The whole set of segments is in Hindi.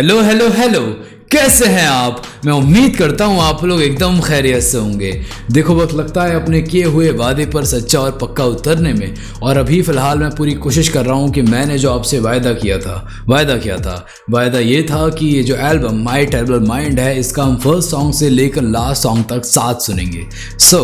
हेलो हेलो हेलो, कैसे हैं आप। मैं उम्मीद करता हूँ आप लोग एकदम खैरियत से होंगे। देखो वक्त लगता है अपने किए हुए वादे पर सच्चा और पक्का उतरने में, और अभी फ़िलहाल मैं पूरी कोशिश कर रहा हूँ कि मैंने जो आपसे वायदा ये था कि ये जो एल्बम माई टेरिबल माइंड है, इसका हम फर्स्ट सॉन्ग से लेकर लास्ट सॉन्ग तक साथ सुनेंगे। सो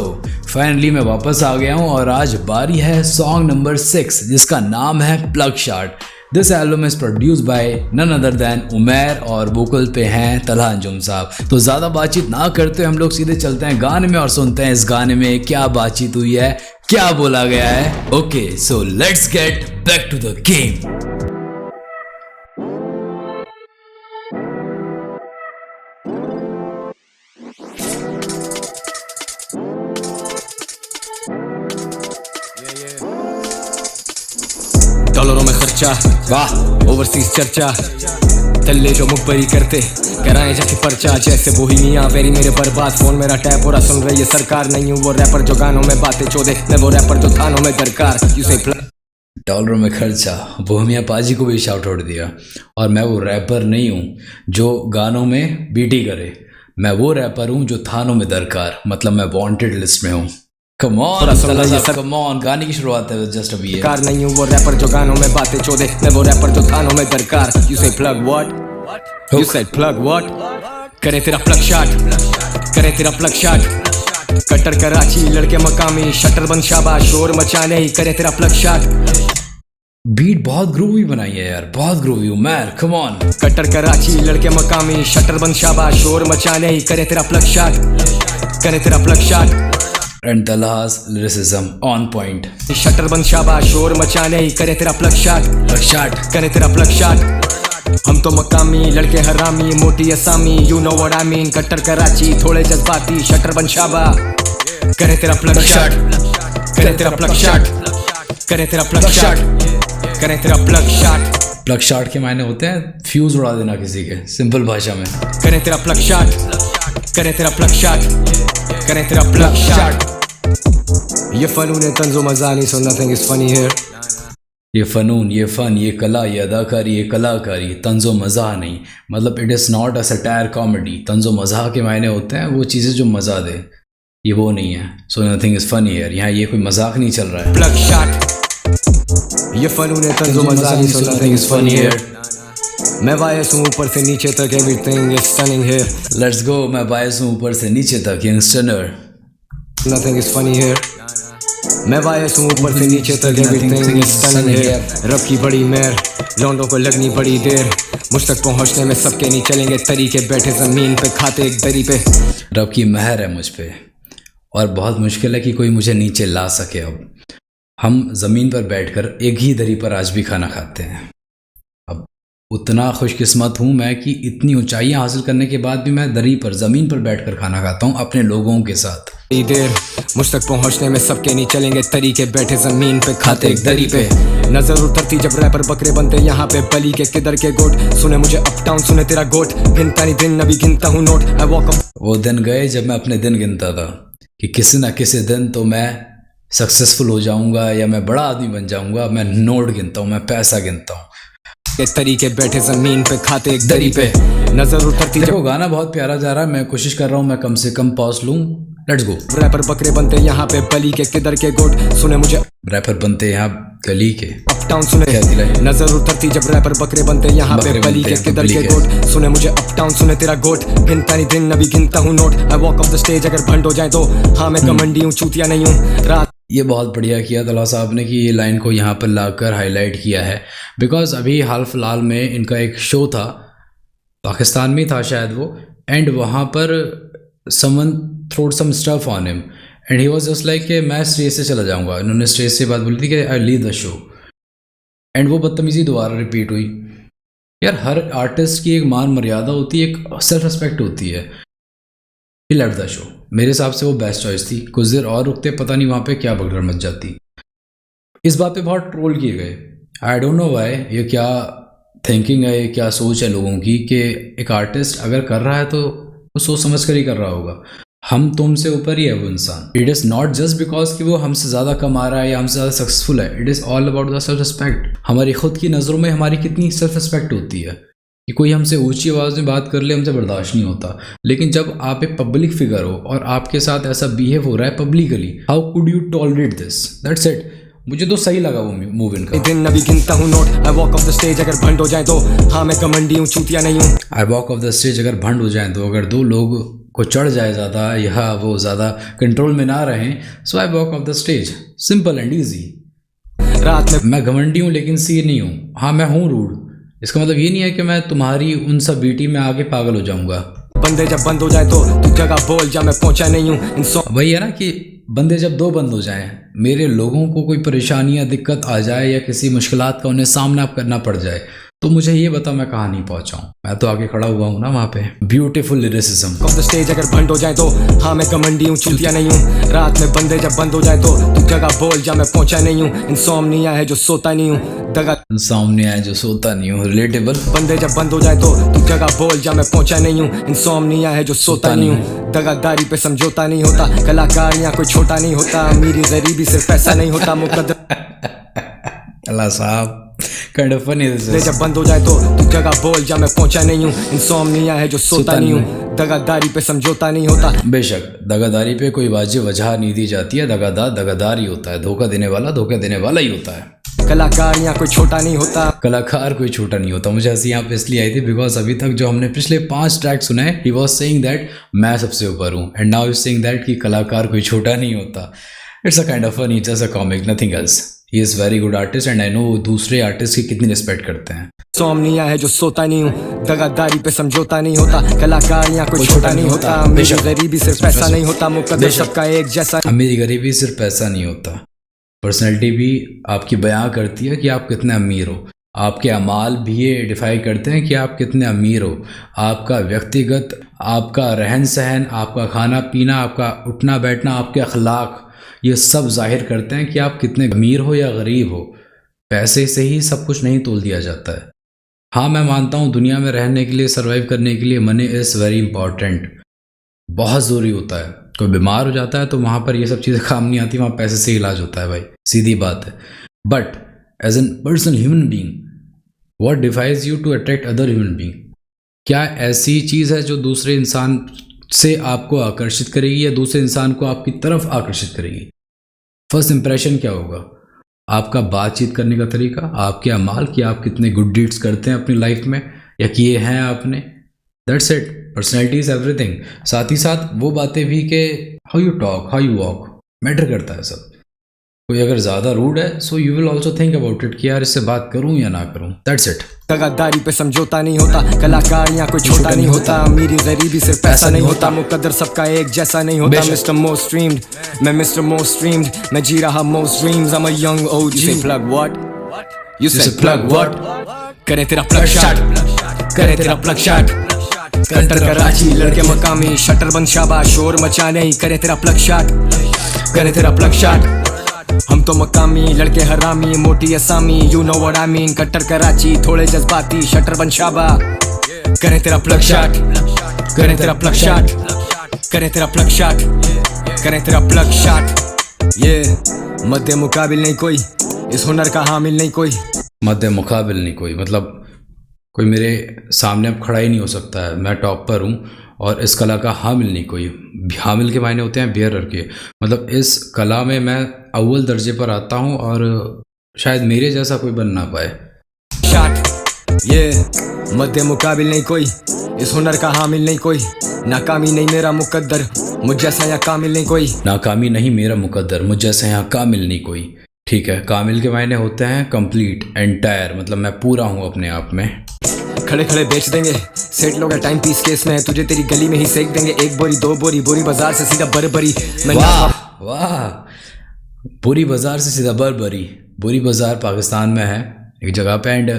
फाइनली मैं वापस आ गया हूँ और आज बारी है सॉन्ग नंबर 6, जिसका नाम है plug shot. This album is produce by none other than Umair और वोकल पे हैं तलहा अंजुम साहब। तो ज़्यादा बातचीत ना करते हम लोग सीधे चलते हैं गाने में और सुनते हैं इस गाने में क्या बातचीत हुई है, क्या बोला गया है। Okay, so let's get back to the game. डॉलरों में खर्चा, वाह ओवरसीज चर्चा, तल्ले जो मुखबरी करते कराए जाके पर्चा। जैसे बोहिमिया वेरी मेरे बर्बाद, फोन मेरा टैप हो रहा सुन रही है सरकार। नहीं हूँ वो रैपर जो गानों में बातें चोदे, मैं वो रैपर जो थानों में दरकार। यू से डॉलरों में खर्चा, बोहमिया पाजी को भी शाउट आउट दिया। और मैं वो रैपर नहीं हूँ जो गानों में बीटी करे, मैं वो रैपर हूँ जो थानों में दरकार, मतलब मैं वांटेड लिस्ट में हूँ। कम ऑन, गाने की शुरुआत है जस्ट अभी ये। कार नहीं हूँ वो रैपर जो गानों में बातें चोदे, मैं वो रैपर जो थानों में दरकार। यू से plug what, you said plug what, करे तेरा प्लग शॉट, करे तेरा प्लग शॉट। कट्टर कराची लड़के मकामी, शटर बंद शाबाश शोर मचाने ही, करे तेरा प्लग शॉट। बीट बहुत ग्रूवी बनाई है यार, बहुत ग्रूवी उमैर, कम ऑन। कट्टर कराची लड़के मकामी, शटर बंद शाबाश शोर मचाने ही, करे तेरा प्लग शॉट, करे तेरा plug shot. And Talha's lyricism on point। Shutter बंद शाबाश शोर मचाने ही, करे तेरा प्लग शॉट, करे तेरा प्लग शॉट। हम तो मकामी लड़के हरामी, मोटी असामी, you know what I mean. कट्टर कराची थोड़े जज्बाती, शटर बंद शाबाश, करे तेरा प्लग शॉट, करे तेरा प्लग शॉट, करे तेरा प्लग शॉट, करे तेरा प्लग शॉट। प्लग शॉट के मायने होते हैं फ्यूज उड़ा देना किसी के, सिंपल भाषा में। करे तेरा प्लग शॉट, करे तेरा प्लग शॉट, करे तेरा प्लग शॉट। ये फनून है तंजो मजा नहीं, so nothing is funny here। ये फ़नून, ये फ़न, ये कला, ये अदाकारी, ये कलाकारी, तंजो मज़ा नहीं, मतलब it is not a satire comedy. तंजो मज़ा के मायने होते हैं वो चीज़ें जो मज़ा दे, ये वो नहीं है। सो नथिंग इज़ फनी यार, यहाँ ये कोई मजाक नहीं चल रहा है। प्लग शॉट, ये फनून है तंजो मज़ा नहीं, so nothing is funny here। मैं वायस हूँ ऊपर से नीचे तक, everything is stunning here। Let's go, मैं वायस हूँ ऊपर से नीचे तक, young stunner. Nothing is funny here। मैं वायस हूँ ऊपर से नीचे तक, एवरीथिंग इज स्टनिंग here। रब की बड़ी मेहर, लौंडों को लगनी बड़ी देर, मुझ तक पहुँचने में सबके नहीं चलेंगे तरीके, बैठे ज़मीन पे खाते एक दरी पे। रब की मेहर है मुझ पे, और बहुत मुश्किल है कि कोई मुझे नीचे ला सके। अब हम ज़मीन पर बैठकर एक ही दरी पर आज भी खाना खाते हैं। अब उतना खुशकिस्मत हूँ मैं कि इतनी ऊंचाइयाँ हासिल करने के बाद भी मैं दरी पर, ज़मीन पर बैठकर खाना खाता हूँ अपने लोगों के साथ। देर मुझ तक पहुँचने में सबके नहीं चलेंगे तरीके, बैठे ज़मीन पे खाते एक दरी पे। नज़र उतरती जब रैपर बकरे बनते यहाँ पे, बली के किधर के गोट, सुने मुझे अप डाउन सुने तेरा गोट। गिनता नहीं दिन अभी गिनता हूँ नोट, आई वॉक अप। वो दिन गए जब मैं अपने दिन गिनता था कि किसी ना किसी दिन तो मैं सक्सेसफुल हो जाऊँगा या मैं बड़ा आदमी बन जाऊँगा। मैं नोट गिनता हूँ, मैं पैसा गिनता हूँ, के तरीके बैठे ज़मीन पे खाते एक दरी पे। नज़र उतरती देखो गाना बहुत प्यारा जा रहा है, मैं कोशिश कर रहा हूँ मैं कम से कम पॉज लूँ। Let's go. रैपर बकरे बनते यहाँ पे, बली के किधर के गोट, सुने मुझे रैपर बनते यहाँ गली के, अप डाउन सुने। नजर उतरती जब रैपर बकरे बनते यहाँ पे, बली के किधर के गोट, सुने मुझे अप डाउन सुने तेरा गोट। गिनता नहीं दिन अभी गिनता हूँ note, I walk off the stage अगर भंड हो जाए तो। हाँ मैं कमंडी हूँ चूतिया नहीं हूँ रात। ये बहुत बढ़िया किया तलहा साहब ने कि ये लाइन को यहाँ पर लाकर हाईलाइट किया है, बिकॉज अभी हाल फिलहाल में इनका एक शो था, पाकिस्तान में था शायद वो, एंड वहाँ पर someone throwed some stuff on him and he was just like कि मैं स्टेज से चला जाऊँगा। इन्होंने स्टेज से बात बोली थी कि I leave the show, and वो बदतमीज़ी दोबारा रिपीट हुई। यार हर आर्टिस्ट की एक मान मर्यादा होती है, एक सेल्फ रिस्पेक्ट होती है। ही लेफ्ट द शो, मेरे हिसाब से वो बेस्ट चॉइस थी। कुछ देर और रुकते, पता नहीं वहाँ पे क्या भगदड़ मच जाती। इस बात पे बहुत ट्रोल किए गए, आई डोंट नो व्हाई। ये क्या थिंकिंग है, ये क्या सोच है लोगों की कि एक आर्टिस्ट अगर कर रहा है तो वो सोच समझ कर ही कर रहा होगा। हम तुमसे ऊपर ही है वो इंसान। It is not just because कि वो हमसे ज़्यादा कमा रहा है या हमसे ज़्यादा सक्सेसफुल है। It is all about the self respect. हमारी खुद की नज़रों में हमारी कितनी सेल्फ रिस्पेक्ट होती है। कि कोई हमसे ऊंची आवाज़ में बात कर ले, हमसे बर्दाश्त नहीं होता। लेकिन जब आप एक पब्लिक फिगर हो और आपके साथ ऐसा बिहेव हो रहा है publicly, how could you tolerate this? That's it. मुझे तो सही लगा वो मूव इनका। दिन अभी गिनता हूँ note, I walk off the stage अगर भंड हो जाए तो, हाँ मैं घमंडी हूँ चूतिया नहीं हूँ। आई वॉक ऑफ द स्टेज अगर भंड हो जाए तो, अगर दो लोग को चढ़ जाए ज़्यादा या वो ज़्यादा कंट्रोल में ना रहें, so I walk off the stage. Simple and easy. रात में मैं घमंडी हूँ लेकिन सी नहीं हूँ। हाँ मैं हूँ रूड, इसका मतलब ये नहीं है कि मैं तुम्हारी उन सब बीटी में आगे पागल हो जाऊंगा। बंदे जब बंद हो जाए तो तू जगह बोल जा, मैं पहुंचा नहीं हूँ। वही है ना कि बंदे जब दो बंद हो जाएं, मेरे लोगों को कोई परेशानी या दिक्कत आ जाए या किसी मुश्किलात का उन्हें सामना करना पड़ जाए, तो मुझे ये बता मैं कहाँ नहीं पहुंचा हूँ। मैं तो आगे खड़ा हुआ हूँ ना वहाँ पे। Beautiful lyricism. Of the stage अगर भंड हो जाए तो, हाँ मैं घमंडी हूँ चूतिया नहीं हूँ। रात में बंदे जब बंद हो जाए तो तू जगह बोल जा, मैं पहुंचा नहीं हूँ। इंसोम्निया है जो सोता नहीं हूँ, दगा सामने आए जो सोता नहीं हूँ। रिलेटेबल। बंदे जब बंद हो जाए तो तू जगह बोल जा, मैं पहुंचा नहीं हूँ। इंसोम्निया है जो सोता नहीं हूँ, दगादारी पे समझौता नहीं होता। कलाकार यहाँ कोई छोटा नहीं होता, मेरी गरीबी सिर्फ पैसा नहीं होता। मुकद्दर अल्लाह साहब, kind of funny this is. जब बंद हो जाए तो तू जगह बोल जा, मैं पहुंचा नहीं हूँ। इंसोम्निया है जो सोता नहीं हूँ, दगादारी पे समझौता नहीं होता। बेशक दगादारी पे कोई वाजिब वजह नहीं दी जाती है। दगादार दगादार ही होता है, धोखा देने वाला धोखा देने वाला ही होता है। कलाकार यहाँ कोई छोटा नहीं होता। कलाकार कोई छोटा नहीं होता। मुझे हंसी यहाँ पे इसलिए आई थी बिकॉज अभी तक जो हमने पिछले 5 ट्रैक सुने, ही वॉज सेइंग दैट मैं सबसे ऊपर हूँ, and now is saying that कि कलाकार कोई छोटा नहीं होता। It's a kind of funny, just a comic, nothing else. He is very good artist and I know दूसरे आर्टिस्ट की कितनी रिस्पेक्ट करते हैं। सोमनिया है जो सोता नहीं हूँ, दगादारी पे समझौता नहीं होता। कलाकार यहाँ कोई छोटा नहीं होता, मेरी गरीबी सिर्फ पैसा नहीं होता। मुकद्दर सबका एक जैसा। मेरी गरीबी सिर्फ पैसा नहीं होता। पर्सनैलिटी भी आपकी बयां करती है कि आप कितने अमीर हो। आपके अमाल भी ये डिफाई करते हैं कि आप कितने अमीर हो। आपका व्यक्तिगत, आपका रहन सहन, आपका खाना पीना, आपका उठना बैठना, आपके अखलाक, ये सब जाहिर करते हैं कि आप कितने अमीर हो या गरीब हो। पैसे से ही सब कुछ नहीं तोल दिया जाता है। हाँ मैं मानता हूँ दुनिया में रहने के लिए, सर्वाइव करने के लिए मनी इज़ वेरी इंपॉर्टेंट, बहुत ज़रूरी होता है। कोई बीमार हो जाता है तो वहाँ पर ये सब चीज़ें काम नहीं आती, वहाँ पैसे से इलाज होता है भाई, सीधी बात है। But as an personal human being, what defies you to attract other human being? क्या ऐसी चीज़ है जो दूसरे इंसान से आपको आकर्षित करेगी या दूसरे इंसान को आपकी तरफ आकर्षित करेगी? फर्स्ट इंप्रेशन क्या होगा? आपका बातचीत करने का तरीका, आपके अमाल, कि आप कितने गुड डीड्स करते हैं अपनी लाइफ में या किए हैं आपने। That's it. Personality is everything. साथ ही साथ वो बातें भी कि how you talk, how you walk matter करता है सब। कोई अगर ज़्यादा रूड है so you will also think about it कि यार इससे बात करूं या ना करूं। That's it. दगादारी पे समझौता नहीं होता, कलाकार यहाँ कोई छोटा नहीं होता, मेरी गरीबी सिर्फ पैसा नहीं होता। मुकद्दर सबका एक जैसा नहीं होता। मिस्टर मोस्ट स्ट्रीम्ड, मैं मिस्टर मोस्ट स्ट्रीम्ड, मैं जी रहा most dreams. I am a young OG. You से प्लग व्हाट? यू से प्लग व्हाट? करे तेरा प्लग शॉट, करे तेरा प्लग शॉट। कटर कराची लड़के मकामी, शटर बंद शाबाश, शोर मचाने ही करे तेरा प्लग शॉट, करे तेरा प्लग शॉट। हम तो मकामी लड़के हरामी, मोटी असामी, you know what I mean. कट्टर कराची थोड़े जज्बाती, शटर बन शाबा, करे तेरा प्लग शॉट, करे तेरा प्लग शॉट, करे तेरा प्लग शॉट, करे तेरा प्लग शॉट। ये मध्य मुकाबिल नहीं कोई, इस हुनर का हामिल नहीं कोई। मध्य मुकाबिल नहीं कोई मतलब कोई मेरे सामने अब खड़ा ही नहीं हो सकता है। मैं टॉप पर हूँ और इस कला का हामिल नहीं कोई। हामिल के मायने होते हैं बेयरर के, मतलब इस कला में मैं अव्वल दर्जे पर आता हूँ और शायद मेरे जैसा कोई बन ना पाए। शॉट ये मध्य मुकाबिल नहीं कोई, इस हुनर का हामिल नहीं कोई। नाकामी नहीं मेरा मुकद्दर, मुझ जैसा यहाँ कामिल नहीं कोई। नाकामी नहीं मेरा मुकद्दर, मुझ जैसा यहाँ कामिल नहीं कोई। ठीक है, कामिल के मायने होते हैं कंप्लीट, एंटायर, मतलब मैं पूरा हूँ अपने आप में। खड़े खड़े बेच देंगे, सेट लोग टाइम पीस केस में, तुझे तेरी गली में ही सेक देंगे। 1 बोरी 2 बोरी, बोरी बाजार से सीधा बरबरी। वाह वाह, बोरी बाजार से सीधा बरबरी। बोरी बाजार पाकिस्तान में है एक जगह पे, एंड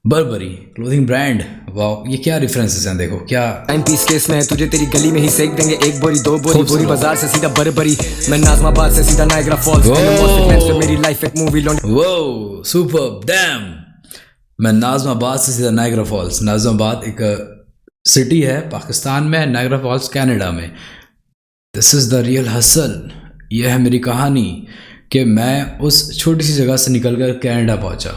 बरबरी क्लोथिंग ब्रांड। वाह, ये क्या रेफरेंसेस हैं, देखो क्या। टाइम पीस केस में, तुझे तेरी गली में ही सेक देंगे। 1 बोरी 2 बोरी, बोरी बाजार से सीधा बरबरी। मैं नाजमाबाद से सीधा नायग्रा फॉल्स, मेरी लाइफ एक मूवी लॉन्च। वो सुपर डैम। मैं नाजमाबाद से सीधा नायग्रा फॉल्स। नाजमाबाद एक सिटी है पाकिस्तान में, नायग्रा फॉल्स कनाडा में। This is the real hustle. यह है मेरी कहानी कि मैं उस छोटी सी जगह से निकलकर कनाडा पहुंचा।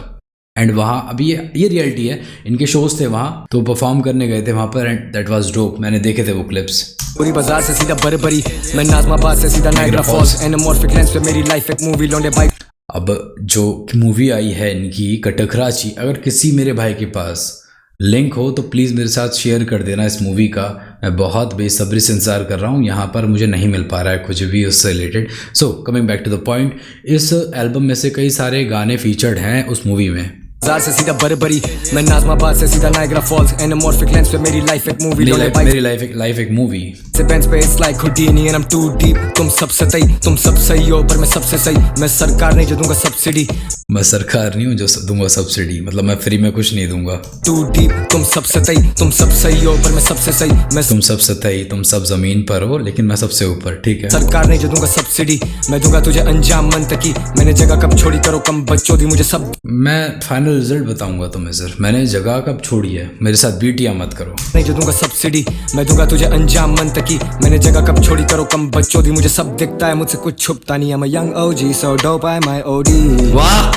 एंड वहाँ अभी ये रियलिटी है, इनके शोज थे वहाँ, तो परफॉर्म करने गए थे वहाँ पर एंड दैट वाज डोप। मैंने देखे थे वो क्लिप्स। पूरी बाजार से सीधा बरबरी, मैं नाज़माबाद से सीधा नाइग्रा फॉल्स, एनामॉर्फिक लेंस पे मेरी लाइफ एक मूवी, लौंडे बाइक। अब जो मूवी आई है इनकी कटकराची, अगर किसी मेरे भाई के पास लिंक हो तो प्लीज़ मेरे साथ शेयर कर देना इस मूवी का। मैं बहुत बेसब्री से इंतज़ार कर रहा हूँ, यहाँ पर मुझे नहीं मिल पा रहा है कुछ भी उससे related. So coming back to the point, इस एल्बम में से कई सारे गाने फीचर्ड हैं उस मूवी में। बाजार से सीधा बरबरी, मैं नाज़माबाद से सीधा नाइग्रा फॉल्स, एनामॉर्फिक लेंस पे मेरी लाइफ एक मूवी, मेरी लाइफ एक मूवी से बेंच पे it's like Houdini and I am too deep. तुम सब सही, तुम सब सही हो पर मैं सबसे सही, मैं सरकार नहीं जो दूंगा सब्सिडी। मैं सरकार नहीं हूँ जो दूंगा सब्सिडी, मतलब मैं फ्री में कुछ नहीं दूंगा। टू डीप, तुम सब सही, तुम सब सही हो पर मैं सबसे सही, मैं तुम सब सतही, तुम सब जमीन पर हो लेकिन मैं सबसे ऊपर, ठीक है। सरकार नहीं जो दूंगा सब्सिडी, मैं दूंगा तुझे अंजाम मंतकी, मैंने जगह कब छोड़ी करो कम बच्चों दी मुझे सब। मैं फाइनल रिजल्ट बताऊंगा तुम्हें सर, मैंने जगह कब छोड़ी है, मेरे साथ बीटियां मत करो। नहीं जो दूंगा सब्सिडी, मैं दूंगा तुझे अंजाम मंतकी, मैंने जगह कब छोड़ी करो कम बच्चों दी मुझे सब दिखता है, मुझसे कुछ छुपता नहीं है, मैं young OG so dope I my OD। वाह,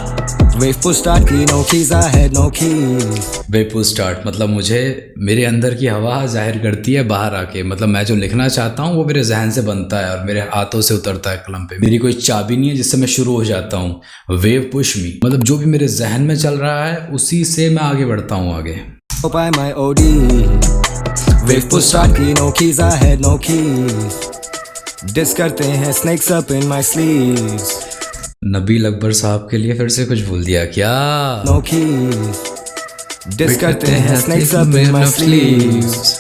Wave push start की no keys I had no keys। Wave start मतलब मुझे मेरे अंदर की हवा जाहिर करती है बाहर आके, मतलब मैं जो लिखना चाहता हूँ वो मेरे जहन से बनता है और मेरे हाथों से उतरता है कलम पे। मेरी कोई चाबी नहीं है जिससे मैं शुरू हो जाता हूँ। वेव पुश मी मतलब जो भी मेरे जहन में चल रहा है उसी से मैं आगे बढ़ता हूँ आगे। Dope I my OD। Wave push start की no keys I had no keys। Diss करते हैं snakes up in my sleeves। Nabeel Akbar साहब के लिए फिर से कुछ भूल दिया क्या? No keys। Diss करते हैं snakes up in my sleeves।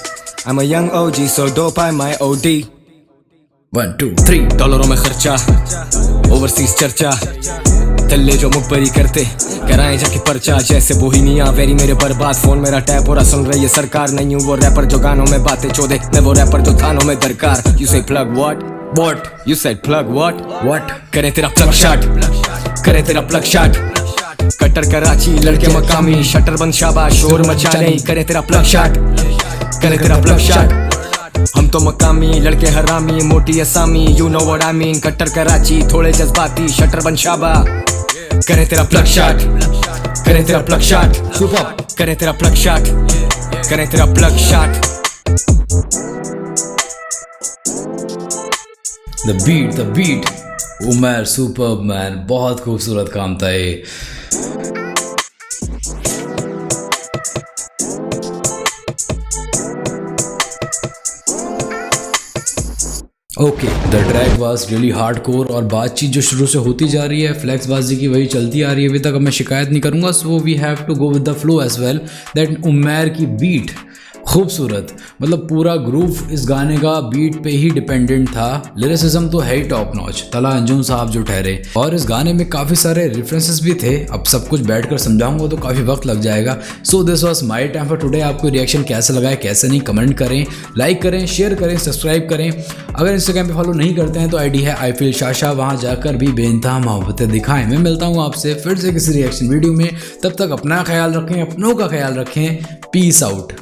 I'm a young OG so dope I my OD। 1 2 3 डॉलरों में खर्चा, ओवरसीज चर्चा, तल्ले जो मुखबरी करते कराए जाके पर्चा, जैसे बोहिनिया वेरी मेरे बर्बाद, फोन मेरा टैप हो रहा सुन रही है सरकार, नहीं हूँ वो रैपर जो गानों में बातें चोदे, मैं वो रैपर जो थानों में दरकार। You say plug what you said plug what करे तेरा प्लग शॉट, करे तेरा प्लग शॉट, कट्टर कराची लड़के मकामी, शटर बंद शाबाश शोर मचा नहीं, करे तेरा प्लग शॉट, करे तेरा प्लग शॉट। हम तो मकामी लड़के हरामी, मोटी असामी you know what I mean, कट्टर कराची थोड़े जज्बाती, शटर बंद शाबा, करे तेरा प्लग शॉट, करे तेरा प्लग शॉट, करे तेरा प्लग शॉट, करे तेरा plug shot. The beat Umar superb man, बहुत खूबसूरत काम था ये। Okay, the track was really hardcore और बातचीत जो शुरू से होती जा रही है फ्लैक्सबाजी की वही चलती आ रही है अभी तक। अब मैं शिकायत नहीं करूँगा, so we have to go with the flow as well. That Umar की बीट खूबसूरत, मतलब पूरा ग्रूव इस गाने का बीट पे ही डिपेंडेंट था। लिरिसिज्म तो है ही टॉप नॉच, तला अंजुम साहब जो ठहरे, और इस गाने में काफ़ी सारे रेफरेंसेस भी थे। अब सब कुछ बैठकर समझाऊंगा तो काफ़ी वक्त लग जाएगा। So this was my time for today. आपको रिएक्शन कैसे लगा है कैसे नहीं, कमेंट करें, लाइक करें, शेयर करें, सब्सक्राइब करें। अगर इंस्टाग्राम पे फॉलो नहीं करते हैं तो आईडी है आई फील शाशा, वहाँ जाकर भी बेइंतहा मोहब्बतें दिखाएं। मैं मिलता हूँ आपसे फिर से किसी रिएक्शन वीडियो में, तब तक अपना ख्याल रखें, अपनों का ख्याल रखें। Peace out.